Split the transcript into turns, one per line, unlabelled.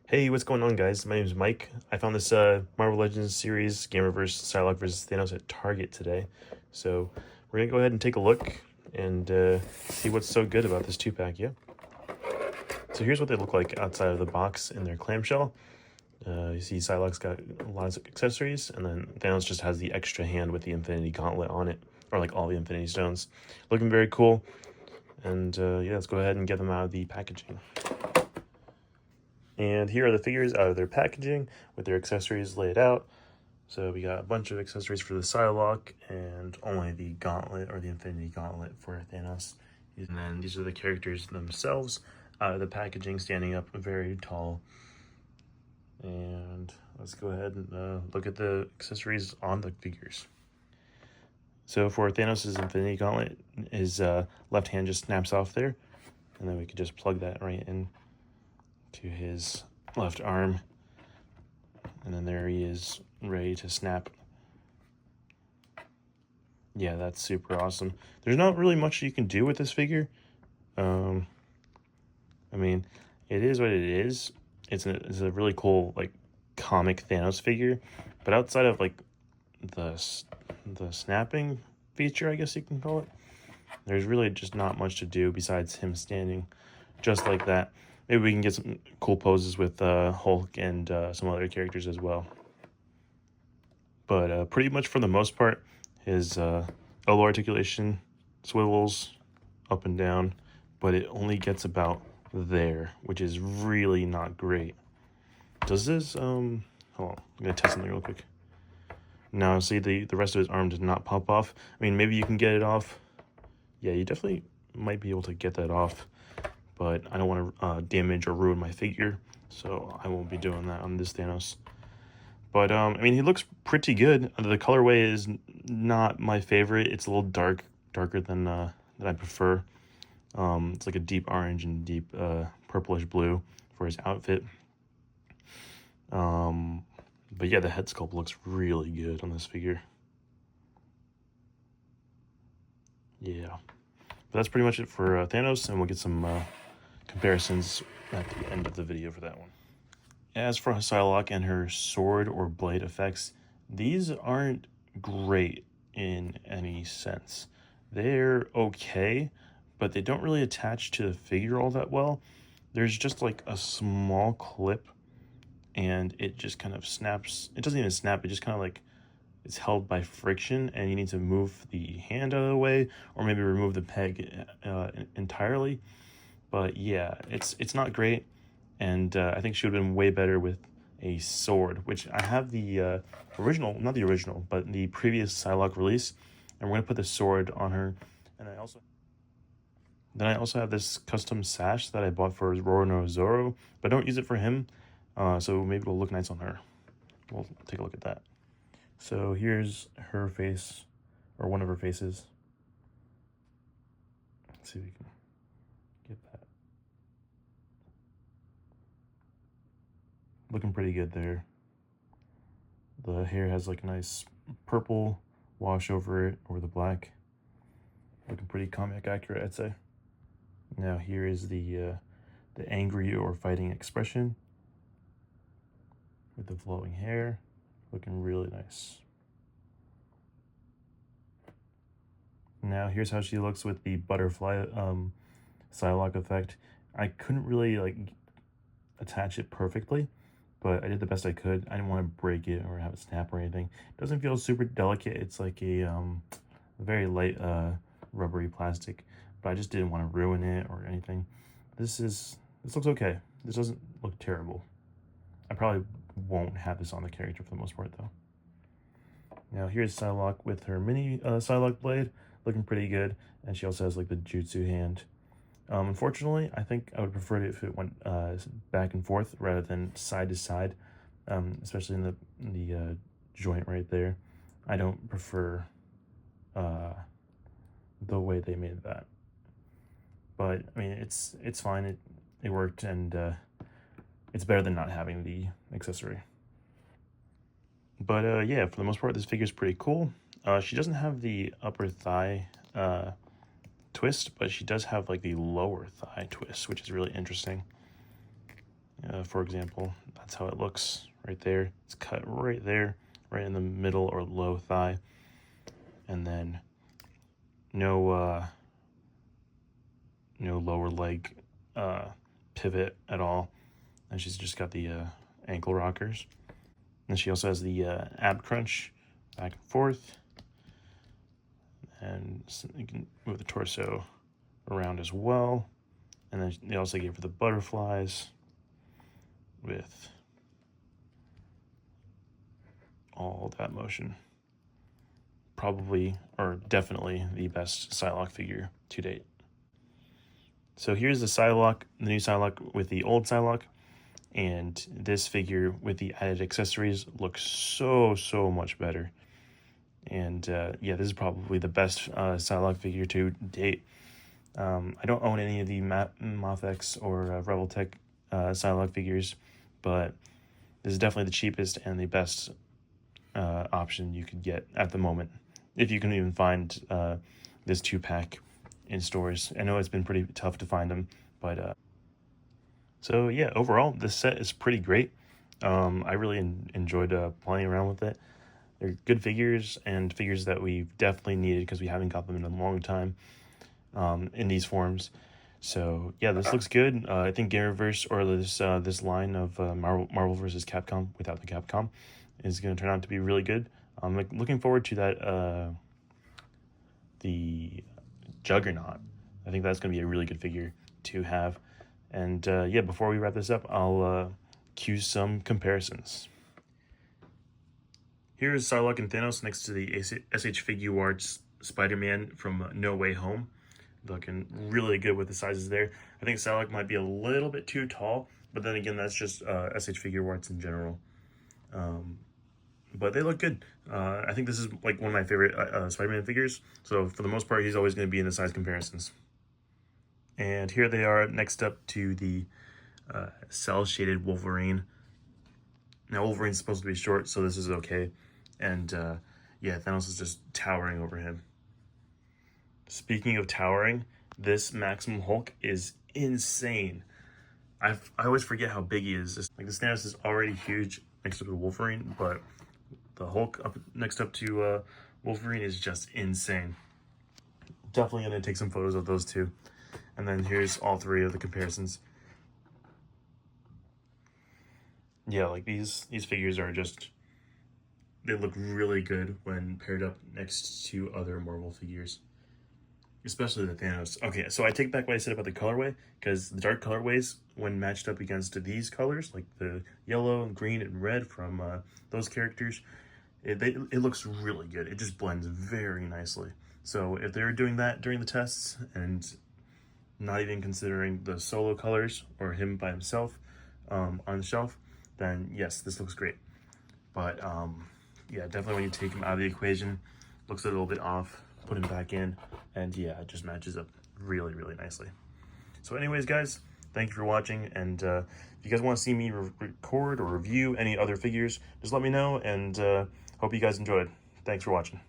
Hey, what's going on, guys? My name is Mike. I found this Marvel Legends series, Gamerverse Psylocke vs. Thanos at Target today. So we're going to go ahead and take a look and see what's so good about this 2-pack, yeah? So here's what they look like outside of the box in their clamshell. You see Psylocke's got a lot of accessories, and then Thanos just has the extra hand with the Infinity Gauntlet on it, or like all the Infinity Stones. Looking very cool. And yeah, let's go ahead and get them out of the packaging. And here are the figures out of their packaging with their accessories laid out. So we got a bunch of accessories for the PSYLOCKE and only the gauntlet or the Infinity Gauntlet for Thanos. And then these are the characters themselves out of the packaging, standing up very tall. And let's go ahead and look at the accessories on the figures. So for Thanos' Infinity Gauntlet, his left hand just snaps off there. And then we could just plug that right in to his left arm, and then there he is, ready to snap. Yeah, that's super awesome. There's not really much you can do with this figure. I mean, it is what it is. It's a really cool like comic Thanos figure, but outside of like the snapping feature, I guess you can call it, there's really just not much to do besides him standing just like that. Maybe we can get some cool poses with Hulk and some other characters as well. But pretty much for the most part, his elbow articulation swivels up and down, but it only gets about there, which is really not great. Does this, hold on, I'm gonna test something real quick. Now, see, the rest of his arm does not pop off. I mean, maybe you can get it off. Yeah, you definitely might be able to get that off, but I don't want to damage or ruin my figure, so I won't be doing that on this Thanos. But I mean, he looks pretty good. The colorway is not my favorite. It's a little darker than I prefer. It's like a deep orange and deep purplish blue for his outfit. But yeah, the head sculpt looks really good on this figure. Yeah, but that's pretty much it for Thanos, and we'll get some comparisons at the end of the video for that one. As for Psylocke and her sword or blade effects, these aren't great in any sense. They're okay, but they don't really attach to the figure all that well. There's just like a small clip, and it just kind of snaps. It doesn't even snap, it just kind of like it's held by friction, and you need to move the hand out of the way, or maybe remove the peg entirely. But yeah, it's not great, and I think she would have been way better with a sword, which I have the original, not the original, but the previous Psylocke release, and we're going to put the sword on her. And I also have this custom sash that I bought for Roro Zoro, but I don't use it for him, so maybe it'll look nice on her. We'll take a look at that. So here's her face, or one of her faces. Let's see if we can get that. Looking pretty good there. The hair has like a nice purple wash over it, over the black. Looking pretty comic accurate, I'd say. Now here is the angry or fighting expression with the flowing hair. Looking really nice. Now here's how she looks with the butterfly Psylocke effect. I couldn't really like attach it perfectly, but I did the best I could. I didn't want to break it or have it snap or anything. It doesn't feel super delicate. It's like a very light rubbery plastic, but I just didn't want to ruin it or anything. This looks okay. This doesn't look terrible. I probably won't have this on the character for the most part though. Now here's Psylocke with her mini Psylocke blade, looking pretty good, and she also has like the jutsu hand. Unfortunately, I think I would prefer it if it went back and forth rather than side to side, especially in the joint right there. I don't prefer the way they made that, but I mean it's fine. It worked, and it's better than not having the accessory. But yeah, for the most part, this figure is pretty cool. She doesn't have the upper thigh twist, but she does have like the lower thigh twist, which is really interesting. For example, that's how it looks right there. It's cut right there, right in the middle or low thigh. And then no lower leg pivot at all. And she's just got the ankle rockers. And she also has the ab crunch back and forth. And so you can move the torso around as well. And then they also gave her the butterflies with all that motion. Probably, or definitely, the best PSYLOCKE figure to date. So here's the PSYLOCKE, the new PSYLOCKE with the old PSYLOCKE. And this figure with the added accessories looks so much better. And yeah, this is probably the best PSYLOCKE figure to date. I don't own any of the Moth-X or Revoltech PSYLOCKE figures, but this is definitely the cheapest and the best option you could get at the moment, if you can even find this 2-pack in stores. I know it's been pretty tough to find them, but so yeah, overall this set is pretty great. I really enjoyed playing around with it. They're good figures, and figures that we've definitely needed because we haven't got them in a long time in these forms. So yeah, this looks good. I think Gamerverse, or this line of Marvel versus Capcom without the Capcom, is going to turn out to be really good. I'm looking forward to that the Juggernaut. I think that's going to be a really good figure to have. And yeah, before we wrap this up, I'll cue some comparisons. Here's PSYLOCKE and THANOS next to the SH Figuarts Spider-Man from No Way Home. Looking really good with the sizes there. I think PSYLOCKE might be a little bit too tall, but then again, that's just SH Figuarts in general. But they look good. I think this is like one of my favorite Spider-Man figures. So for the most part, he's always going to be in the size comparisons. And here they are next up to the cell-shaded Wolverine. Now, Wolverine's supposed to be short, so this is okay. And yeah, Thanos is just towering over him. Speaking of towering, this Maximum Hulk is insane. I always forget how big he is. Like, the Thanos is already huge next up to Wolverine, but the Hulk next up to Wolverine is just insane. Definitely gonna take some photos of those two. And then here's all three of the comparisons. Yeah, like these figures are just, they look really good when paired up next to other Marvel figures, especially the Thanos. Okay, so I take back what I said about the colorway, because the dark colorways, when matched up against these colors, like the yellow and green and red from those characters, it looks really good. It just blends very nicely. So if they're doing that during the tests and not even considering the solo colors or him by himself on the shelf, then yes, this looks great. But yeah, definitely when you take him out of the equation, looks a little bit off, put him back in, and yeah, it just matches up really nicely. So anyways, guys, thank you for watching, and if you guys want to see me record or review any other figures, just let me know, and hope you guys enjoyed. Thanks for watching.